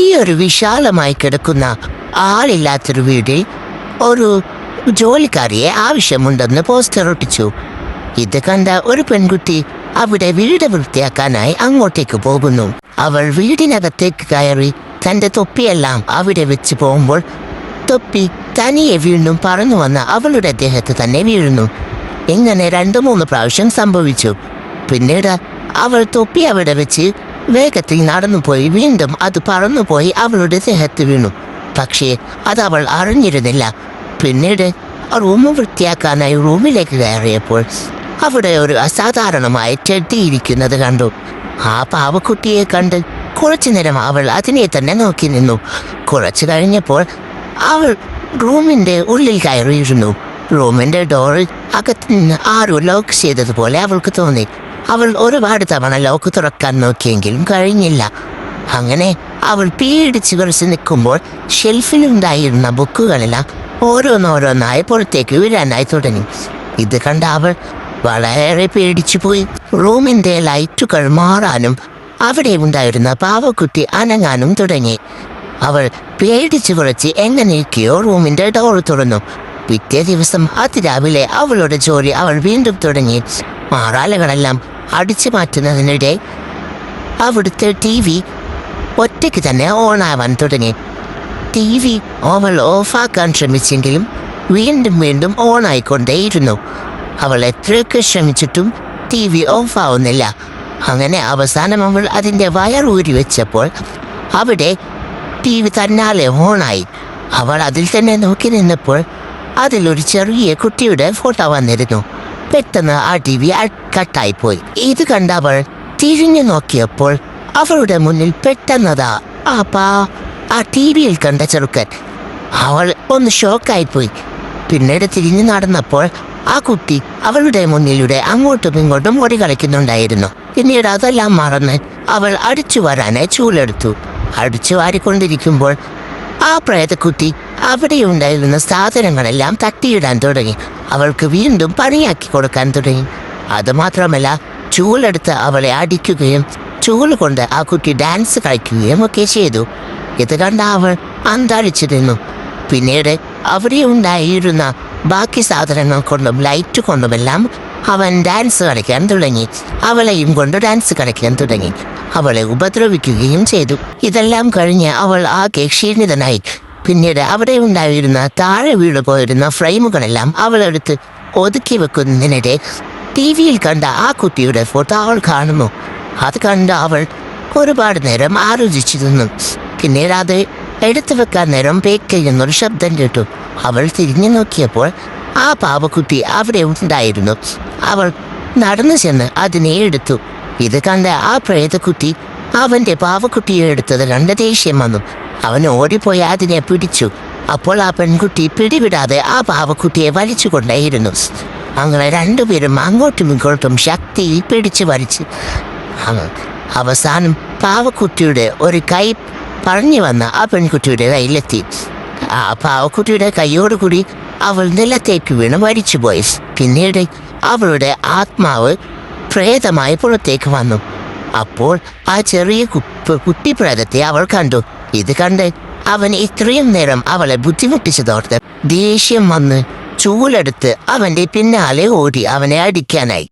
ഈ ഒരു വിശാലമായി കിടക്കുന്ന ആളില്ലാത്തൊരു വീട്ടിൽ ഒരു ജോലിക്കാരിയെ ആവശ്യമുണ്ടെന്ന് പോസ്റ്റർ ഒട്ടിച്ചു. ഇത് കണ്ട ഒരു പെൺകുട്ടി അവിടെ വീട് വൃത്തിയാക്കാനായി അങ്ങോട്ടേക്ക് പോകുന്നു. അവൾ വീടിനകത്തേക്ക് കയറി തൻ്റെ തൊപ്പിയെല്ലാം അവിടെ വെച്ച് പോകുമ്പോൾ തൊപ്പി തനിയെ വീണ്ടും പറന്നു വന്ന് അവളുടെ ദേഹത്ത് തന്നെ വീഴുന്നു. ഇങ്ങനെ 2-3 പ്രാവശ്യം സംഭവിച്ചു. പിന്നീട് അവൾ തൊപ്പി അവിടെ വെച്ച് വേഗത്തിൽ നടന്നുപോയി വീണ്ടും അത് പറന്നുപോയി അവളുടെ ദേഹത്ത് വീണു. പക്ഷേ അത് അവൾ അറിഞ്ഞിരുന്നില്ല. പിന്നീട് റൂം വൃത്തിയാക്കാനായി റൂമിലേക്ക് കയറിയപ്പോൾ അവിടെ ഒരു അസാധാരണമായ ടെഡ്ഡി ഇരിക്കുന്നത് കണ്ടു. ആ പാവക്കുട്ടിയെ കണ്ട് കുറച്ചു നേരം അവൾ അതിനെ തന്നെ നോക്കി നിന്നു. കുറച്ചു കഴിഞ്ഞപ്പോൾ അവൾ റൂമിൻ്റെ ഉള്ളിൽ കയറിയിരുന്നു. റൂമിൻ്റെ ഡോറിൽ അകത്ത് നിന്ന് ആരോ ലോക്ക് ചെയ്തതുപോലെ അവൾക്ക് തോന്നി. അവൾ ഒരുപാട് തവണ ലോക്ക് തുറക്കാൻ നോക്കിയെങ്കിലും കഴിഞ്ഞില്ല. അങ്ങനെ അവൾ പേടിച്ച് കുറച്ച് നിൽക്കുമ്പോൾ ഷെൽഫിലുണ്ടായിരുന്ന ബുക്കുകളെല്ലാം ഓരോന്നോരോന്നായി പുറത്തേക്ക് വീഴാനായി തുടങ്ങി. ഇത് കണ്ട അവൾ വളരെ പേടിച്ചു പോയി. റൂമിൻ്റെ ലൈറ്റുകൾ മാറാനും അവിടെ ഉണ്ടായിരുന്ന പാവക്കുട്ടി അനങ്ങാനും തുടങ്ങി. അവൾ പേടിച്ചു കുറച്ച് എങ്ങനെയൊക്കെയോ റൂമിൻ്റെ ഡോർ തുറന്നു. പിറ്റേ ദിവസം അതിരാവിലെ അവളുടെ ജോലി അവൾ വീണ്ടും തുടങ്ങി. മാറാലകളെല്ലാം അടിച്ചു മാറ്റുന്നതിനിടെ അവിടുത്തെ TV ഒറ്റയ്ക്ക് തന്നെ ഓണാവാൻ തുടങ്ങി. TV അവൾ ഓഫാക്കാൻ ശ്രമിച്ചെങ്കിലും വീണ്ടും വീണ്ടും ഓണായിക്കൊണ്ടേയിരുന്നു. അവൾ എത്രയൊക്കെ ശ്രമിച്ചിട്ടും TV ഓഫാവുന്നില്ല. അങ്ങനെ അവസാനം അവൾ അതിൻ്റെ വയർ ഊരി വെച്ചപ്പോൾ അവിടെ TV തന്നാലെ ഓണായി. അവൾ അതിൽ തന്നെ നോക്കി നിന്നപ്പോൾ അതിലൊരു ചെറിയ കുട്ടിയുടെ ഫോട്ടോ വന്നിരുന്നു. പെട്ടെന്ന് ആ TV കട്ടായിപ്പോയി. ഇത് കണ്ട അവൾ തിരിഞ്ഞു നോക്കിയപ്പോൾ അവളുടെ മുന്നിൽ പെട്ടെന്നതാ ആ TV-യിൽ കണ്ട ചെറുക്കൻ. അവൾ ഒന്ന് ഷോക്കായിപ്പോയി. പിന്നീട് തിരിഞ്ഞു നടന്നപ്പോൾ ആ കുട്ടി അവളുടെ മുന്നിലൂടെ അങ്ങോട്ടും ഇങ്ങോട്ടും ഓടി കളിക്കുന്നുണ്ടായിരുന്നു. പിന്നീട് അതെല്ലാം മറന്ന് അവൾ അടിച്ചു വരാനായി ചൂലെടുത്തു. അടിച്ചു വാരിക്കൊണ്ടിരിക്കുമ്പോൾ ആ പ്രേതക്കുട്ടി അവിടെയുണ്ടായിരുന്ന സാധനങ്ങളെല്ലാം തട്ടിയിടാൻ തുടങ്ങി. അവൾക്ക് വീണ്ടും പണിയാക്കി കൊടുക്കാൻ തുടങ്ങി. അതുമാത്രമല്ല, ചൂലെടുത്ത് അവളെ അടിക്കുകയും ചൂല് കൊണ്ട് ആ കുട്ടി ഡാൻസ് കളിക്കുകയും ഒക്കെ ചെയ്തു. ഇത് കണ്ട അവൾ അന്താളിച്ചിരുന്നു. പിന്നീട് അവിടെ ഉണ്ടായിരുന്ന ബാക്കി സാധനങ്ങൾ കൊണ്ടും ലൈറ്റ് കൊണ്ടുമെല്ലാം അവൻ ഡാൻസ് കളിക്കാൻ തുടങ്ങി. അവളെയും കൊണ്ട് ഡാൻസ് കളിക്കാൻ തുടങ്ങി. അവളെ ഉപദ്രവിക്കുകയും ചെയ്തു. ഇതെല്ലാം കഴിഞ്ഞ് അവൾ ആകെ ക്ഷീണിതനായി. പിന്നീട് അവിടെ ഉണ്ടായിരുന്ന താഴെ വീണു പോയിരുന്ന ഫ്രെയിമുകളെല്ലാം അവളെടുത്ത് ഒതുക്കി വെക്കുന്നതിനിടെ TV-യിൽ കണ്ട ആ കുട്ടിയുടെ ഫോട്ടോ അവൾ കാണുന്നു. അത് കണ്ട് അവൾ ഒരുപാട് നേരം ആലോചിച്ചിരുന്നു. പിന്നീട് അത് എടുത്തു വെക്കാൻ നേരം പേക്കെയ്യുന്നൊരു ശബ്ദം കേട്ടു. അവൾ തിരിഞ്ഞു നോക്കിയപ്പോൾ ആ പാവക്കുട്ടി അവിടെ ഉണ്ടായിരുന്നു. അവൾ നടന്നു ചെന്ന് അതിനെ എടുത്തു. ഇത് കണ്ട ആ പ്രേതക്കുട്ടി അവൻ്റെ പാവക്കുട്ടിയെ എടുത്തത് കണ്ട് ദേഷ്യം വന്നു. അവൻ ഓടിപ്പോയി അതിനെ പിടിച്ചു. അപ്പോൾ ആ പെൺകുട്ടി പിടിവിടാതെ ആ പാവക്കുട്ടിയെ വലിച്ചു കൊണ്ടേയിരുന്നു. അങ്ങനെ രണ്ടുപേരും അങ്ങോട്ടും ഇങ്ങോട്ടും ശക്തിയിൽ പിടിച്ചു വലിച്ച് അവസാനം പാവക്കുട്ടിയുടെ ഒരു കൈ പറഞ്ഞു വന്ന ആ പെൺകുട്ടിയുടെ കയ്യിലെത്തി. ആ പാവക്കുട്ടിയുടെ കൈയോടുകൂടി അവൾ നിലത്തേക്ക് വീണ് മരിച്ചുപോയി. പിന്നീട് അവളുടെ ആത്മാവ് പ്രേതമായി പുറത്തേക്ക് വന്നു. അപ്പോൾ ആ ചെറിയ കുട്ടിപ്രേതത്തെ അവൾ കണ്ടു. ഇത് കണ്ട് അവൻ ഇത്രയും നേരം അവളെ ബുദ്ധിമുട്ടിച്ചതോർത്ത് ദേഷ്യം വന്ന് ചൂലെടുത്ത് അവൻ്റെ പിന്നാലെ ഓടി അവനെ അടിക്കാനായി.